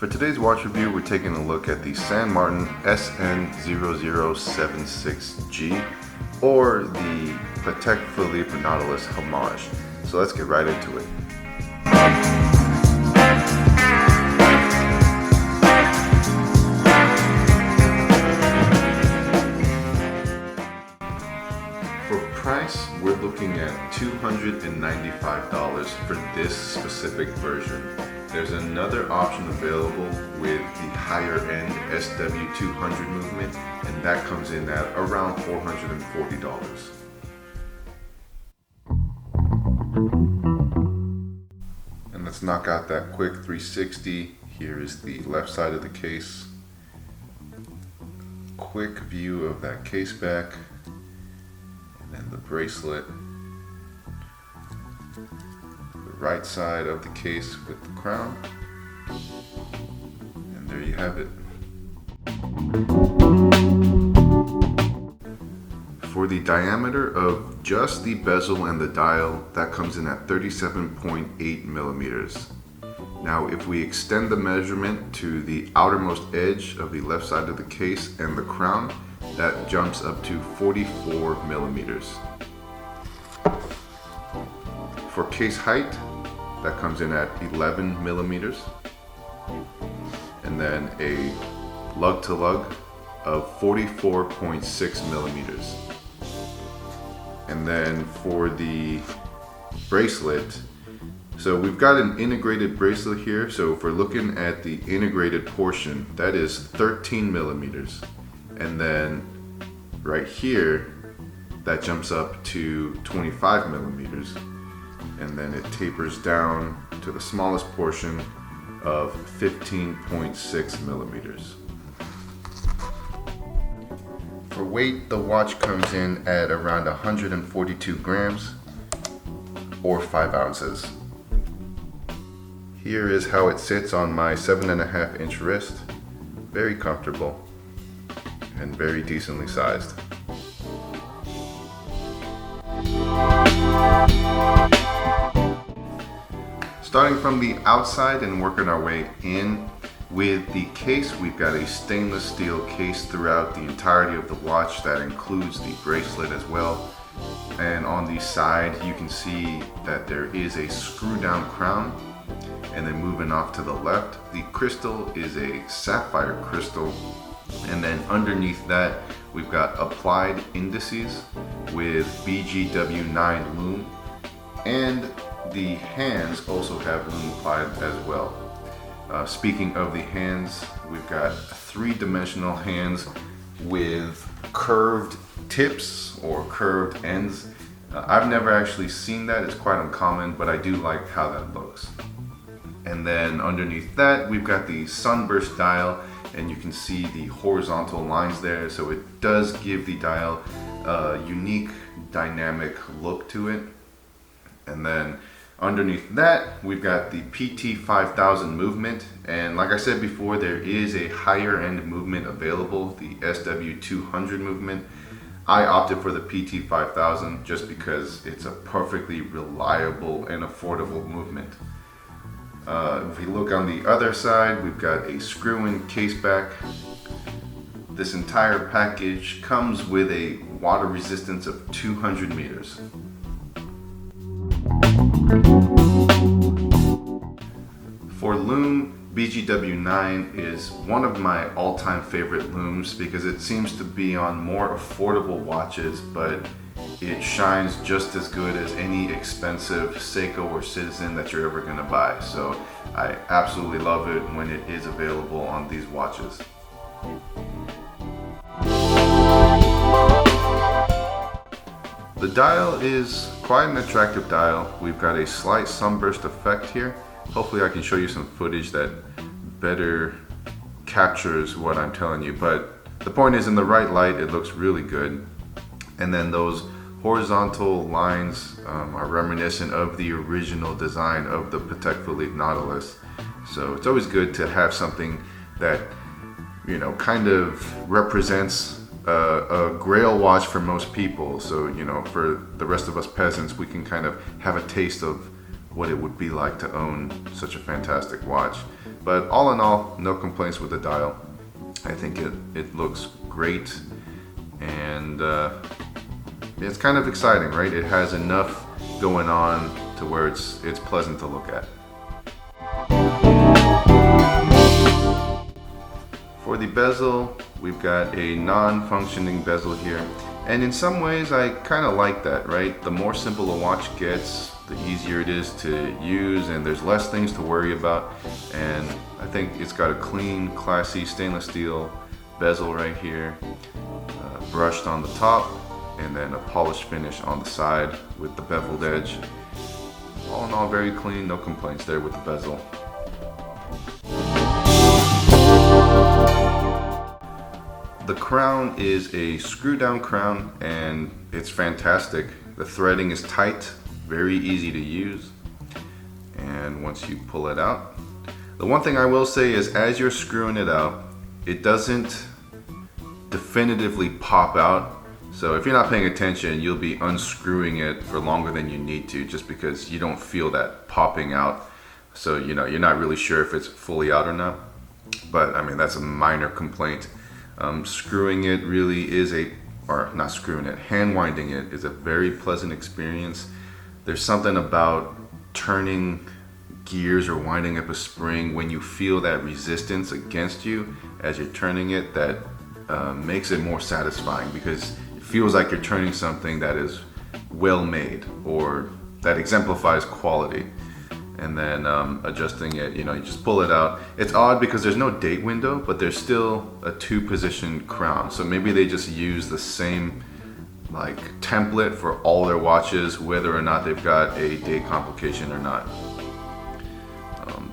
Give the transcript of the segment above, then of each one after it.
For today's watch review, we're taking a look at the San Martin SN0076G or the Patek Philippe Nautilus Homage. So let's get right into it. For price, we're looking at $295 for this specific version. There's another option available with the higher end SW200 movement, and that comes in at around $440. And let's knock out that quick 360. Here is the left side of the case. Quick view of that case back, and then the bracelet. Right side of the case with the crown, and there you have it. For the diameter of just the bezel and the dial, that comes in at 37.8 millimeters. Now if we extend the measurement to the outermost edge of the left side of the case and the crown, that jumps up to 44 millimeters. For case height, that comes in at 11 millimeters, and then a lug to lug of 44.6 millimeters. And then for the bracelet, so we've got an integrated bracelet here. So if we're looking at the integrated portion, that is 13 millimeters. And then right here, that jumps up to 25 millimeters. And then it tapers down to the smallest portion of 15.6 millimeters. For weight, the watch comes in at around 142 grams or 5 ounces. Here is how it sits on my 7.5 inch wrist. Very comfortable and very decently sized. Starting from the outside and working our way in, with the case, we've got a stainless steel case throughout the entirety of the watch. That includes the bracelet as well. And on the side, you can see that there is a screw down crown. And then moving off to the left, the crystal is a sapphire crystal. And then underneath that, we've got applied indices with BGW9 lume. And the hands also have lume applied as well. Speaking of the hands, we've got 3-dimensional hands with curved tips or curved ends. I've never actually seen that. It's quite uncommon, but I do like how that looks. And then underneath that, we've got the sunburst dial, and you can see the horizontal lines there. So it does give the dial a unique dynamic look to it. And then underneath that, we've got the PT5000 movement, and like I said before, there is a higher end movement available, the SW200 movement. I opted for the PT5000 just because it's a perfectly reliable and affordable movement. If we look on the other side, we've got a screw-in case back. This entire package comes with a water resistance of 200 meters. For lume, BGW9 is one of my all-time favorite lumes because it seems to be on more affordable watches, but it shines just as good as any expensive Seiko or Citizen that you're ever going to buy. So I absolutely love it when it is available on these watches. The dial is quite an attractive dial. We've got a slight sunburst effect here. Hopefully I can show you some footage that better captures what I'm telling you, but the point is, in the right light it looks really good. And then those horizontal lines are reminiscent of the original design of the Patek Philippe Nautilus. So it's always good to have something that, you know, kind of represents a grail watch for most people. So, you know, for the rest of us peasants, we can kind of have a taste of what it would be like to own such a fantastic watch. But all in all, no complaints with the dial. I think it looks great, and it's kind of exciting, right? It has enough going on to where it's pleasant to look at. For the bezel, we've got a non-functioning bezel here, and in some ways I kind of like that, right? The more simple a watch gets, the easier it is to use, and there's less things to worry about. And I think it's got a clean, classy stainless steel bezel right here, brushed on the top, and then a polished finish on the side with the beveled edge. All in all, very clean, no complaints there with the bezel. The crown is a screw down crown, and it's fantastic. The threading is tight, very easy to use, and once you pull it out, the one thing I will say is as you're screwing it out, it doesn't definitively pop out. So if you're not paying attention, you'll be unscrewing it for longer than you need to, just because you don't feel that popping out. So you're not really sure if it's fully out or not. But I mean, that's a minor complaint. Screwing it really is hand winding it is a very pleasant experience. There's something about turning gears or winding up a spring when you feel that resistance against you as you're turning it that makes it more satisfying, because it feels like you're turning something that is well made or that exemplifies quality. And then adjusting it, you just pull it out. It's odd because there's no date window, but there's still a 2-position crown. So maybe they just use the same template for all their watches, whether or not they've got a date complication or not.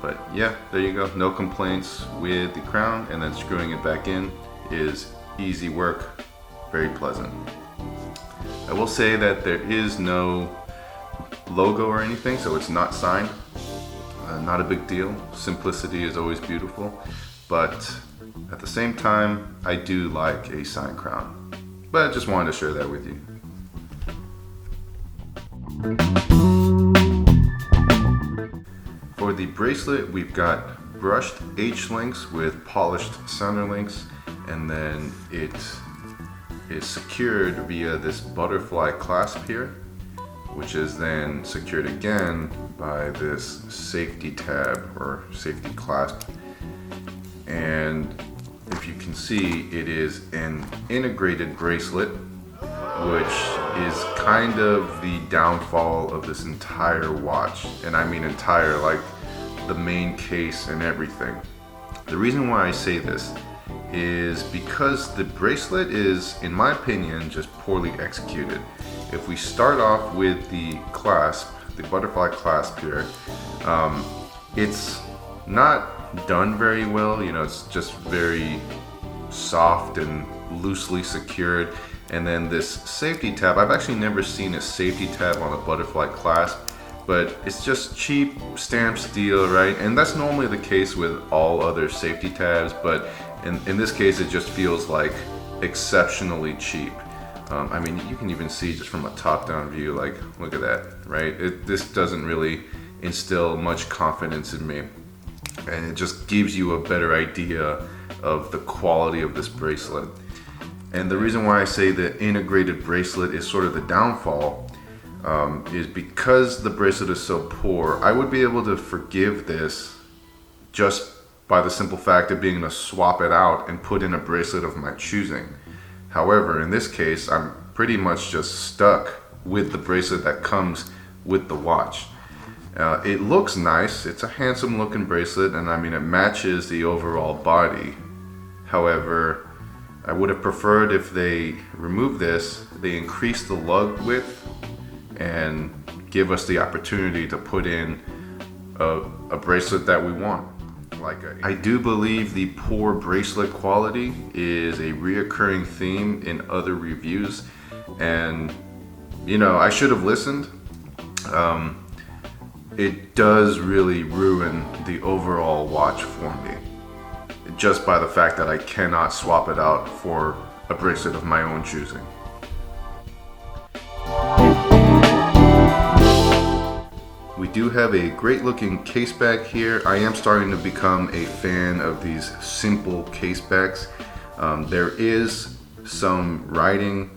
But yeah, there you go. No complaints with the crown, and then screwing it back in is easy work, very pleasant. I will say that there is no logo or anything, so it's not signed. Not a big deal. Simplicity is always beautiful, but at the same time, I do like a signed crown. But I just wanted to share that with you. For the bracelet, we've got brushed H links with polished center links, and then it is secured via this butterfly clasp here, which is then secured again by this safety tab or safety clasp. And if you can see, it is an integrated bracelet, which is kind of the downfall of this entire watch. And I mean entire, like the main case and everything. The reason why I say this is because the bracelet is, in my opinion, just poorly executed. If we start off with the clasp, the butterfly clasp here, it's not done very well. It's just very soft and loosely secured. And then this safety tab, I've actually never seen a safety tab on a butterfly clasp, but it's just cheap stamped steel, right? And that's normally the case with all other safety tabs, but in this case, it just feels like exceptionally cheap. I mean, you can even see just from a top-down view, look at that, right? This doesn't really instill much confidence in me, and it just gives you a better idea of the quality of this bracelet. And the reason why I say the integrated bracelet is sort of the downfall is because the bracelet is so poor. I would be able to forgive this just by the simple fact of being able to swap it out and put in a bracelet of my choosing. However, in this case, I'm pretty much just stuck with the bracelet that comes with the watch. It looks nice. It's a handsome looking bracelet, and I mean, it matches the overall body. However, I would have preferred if they remove this, they increase the lug width and give us the opportunity to put in a bracelet that we want. I do believe the poor bracelet quality is a reoccurring theme in other reviews, and I should have listened. It does really ruin the overall watch for me, just by the fact that I cannot swap it out for a bracelet of my own choosing. We do have a great looking case back here. I am starting to become a fan of these simple case backs. There is some writing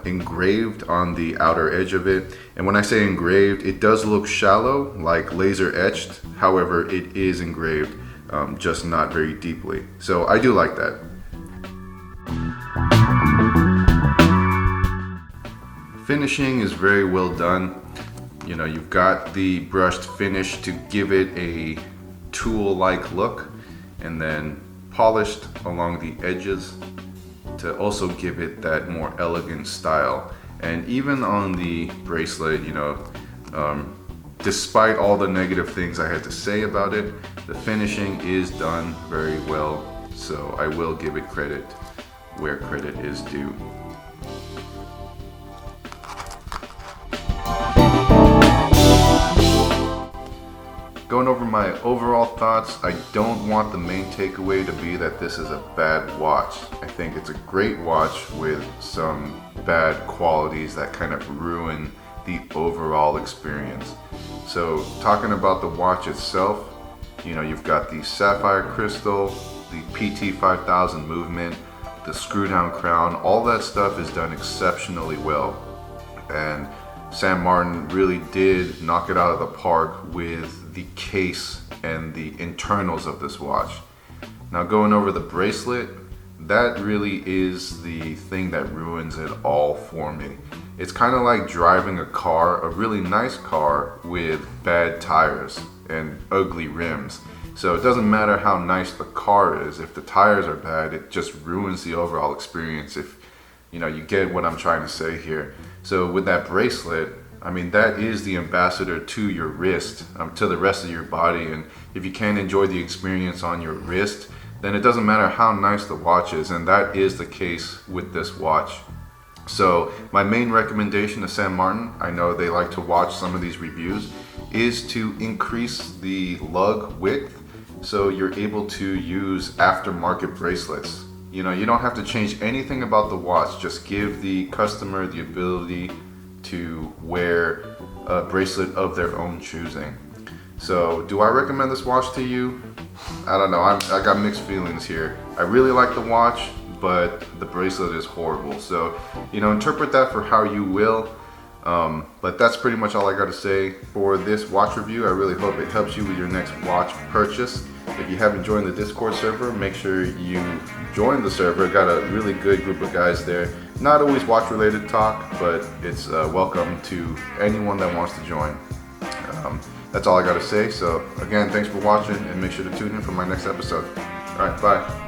engraved on the outer edge of it, and when I say engraved, it does look shallow, like laser etched. However, it is engraved, just not very deeply. So I do like that. Finishing is very well done. You know, you've got the brushed finish to give it a tool-like look, and then polished along the edges to also give it that more elegant style. And even on the bracelet, you know, despite all the negative things I had to say about it, the finishing is done very well. So I will give it credit where credit is due. Going over my overall thoughts, I don't want the main takeaway to be that this is a bad watch. I think it's a great watch with some bad qualities that kind of ruin the overall experience. So talking about the watch itself, you know, you've got the sapphire crystal, the PT5000 movement, the screw down crown, all that stuff is done exceptionally well. And San Martin really did knock it out of the park with the case and the internals of this watch. Now going over the bracelet, that really is the thing that ruins it all for me. It's kind of like driving a car, a really nice car, with bad tires and ugly rims. So it doesn't matter how nice the car is, if the tires are bad, it just ruins the overall experience, if you know, you get what I'm trying to say here. So with that bracelet, I mean, that is the ambassador to your wrist, to the rest of your body. And if you can't enjoy the experience on your wrist, then it doesn't matter how nice the watch is. And that is the case with this watch. So my main recommendation to San Martin, I know they like to watch some of these reviews, is to increase the lug width so you're able to use aftermarket bracelets. You know, you don't have to change anything about the watch, just give the customer the ability to wear a bracelet of their own choosing. So do I recommend this watch to you? I don't know, I got mixed feelings here. I really like the watch, but the bracelet is horrible. So, you know, interpret that for how you will. But that's pretty much all I got to say for this watch review. I really hope it helps you with your next watch purchase. If you haven't joined the Discord server, make sure you join the server. Got a really good group of guys there. Not always watch related talk, but it's welcome to anyone that wants to join. That's all I got to say. So again, thanks for watching, and make sure to tune in for my next episode. All right, bye.